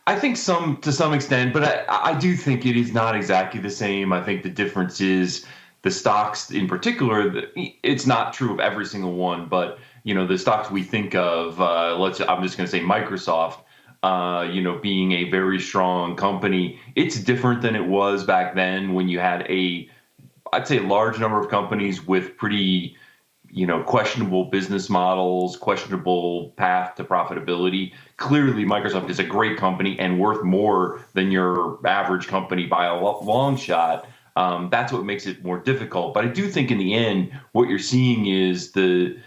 I think to some extent, but I do think it is not exactly the same. I think the difference is the stocks in particular. It's not true of every single one, but the stocks we think of. I'm just going to say Microsoft. Being a very strong company, it's different than it was back then when you had I'd say a large number of companies with pretty questionable business models, questionable path to profitability. Clearly, Microsoft is a great company and worth more than your average company by a long shot. That's what makes it more difficult. But I do think in the end, what you're seeing is the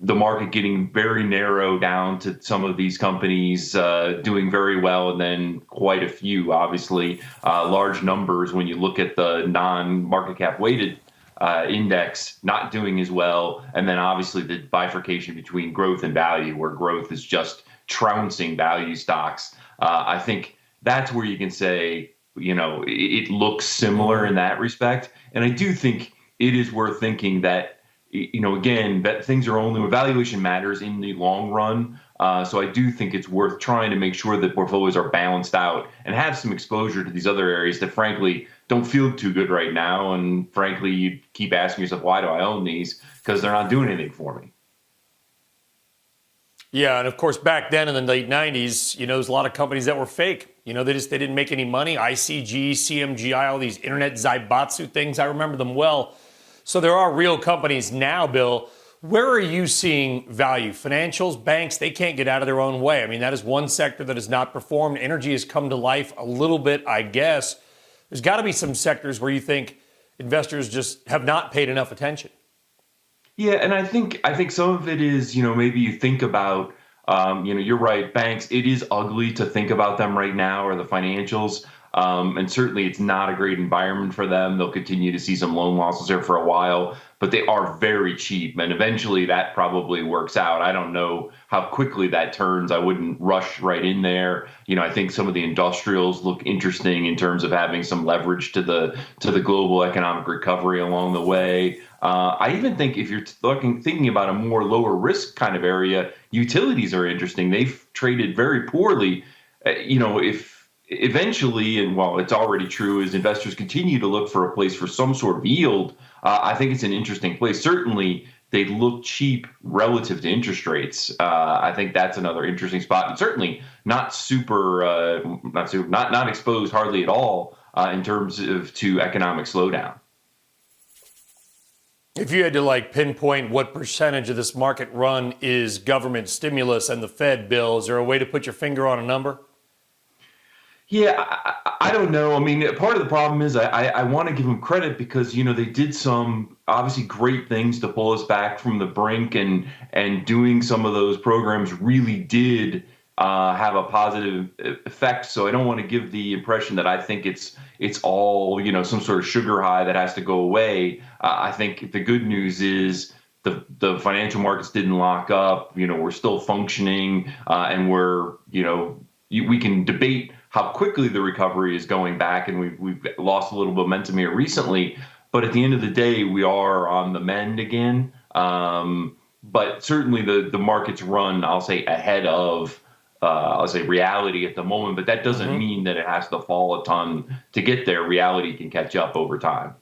market getting very narrow down to some of these companies doing very well, and then quite a few, obviously, large numbers when you look at the non-market cap weighted index not doing as well. And then obviously the bifurcation between growth and value, where growth is just trouncing value stocks. I think that's where you can say, it looks similar in that respect. And I do think it is worth thinking that, again, that things are only valuation matters in the long run. So I do think it's worth trying to make sure that portfolios are balanced out and have some exposure to these other areas that, frankly, don't feel too good right now. And frankly, you keep asking yourself, why do I own these? Because they're not doing anything for me. Yeah, and of course, back then in the late 90s, there's a lot of companies that were fake. They didn't make any money. ICG, CMGI, all these internet Zaibatsu things, I remember them well. So there are real companies now, Bill. Where are you seeing value? Financials, banks, they can't get out of their own way. I mean, that is one sector that has not performed. Energy has come to life a little bit, I guess. There's got to be some sectors where you think investors just have not paid enough attention. Yeah, and I think some of it is, maybe you think about, you're right, banks, it is ugly to think about them right now, or the financials. And certainly it's not a great environment for them. They'll continue to see some loan losses there for a while, but they are very cheap. And eventually that probably works out. I don't know how quickly that turns. I wouldn't rush right in there. I think some of the industrials look interesting in terms of having some leverage to the global economic recovery along the way. I even think if you're thinking about a more lower risk kind of area, utilities are interesting. They've traded very poorly. If eventually, and while it's already true, as investors continue to look for a place for some sort of yield, I think it's an interesting place. Certainly, they look cheap relative to interest rates. I think that's another interesting spot, and certainly not not exposed hardly at all in terms of to economic slowdown. If you had to pinpoint what percentage of this market run is government stimulus and the Fed, Bill, is there a way to put your finger on a number? Yeah, I don't know. I mean, part of the problem is I want to give them credit because, they did some obviously great things to pull us back from the brink, and doing some of those programs really did have a positive effect. So I don't want to give the impression that I think it's all, some sort of sugar high that has to go away. I think the good news is the financial markets didn't lock up. We're still functioning, and we can debate how quickly the recovery is going back, and we've lost a little momentum here recently. But at the end of the day, we are on the mend again. But certainly the markets run, I'll say, ahead of reality at the moment. But that doesn't mean that it has to fall a ton to get there. Reality can catch up over time.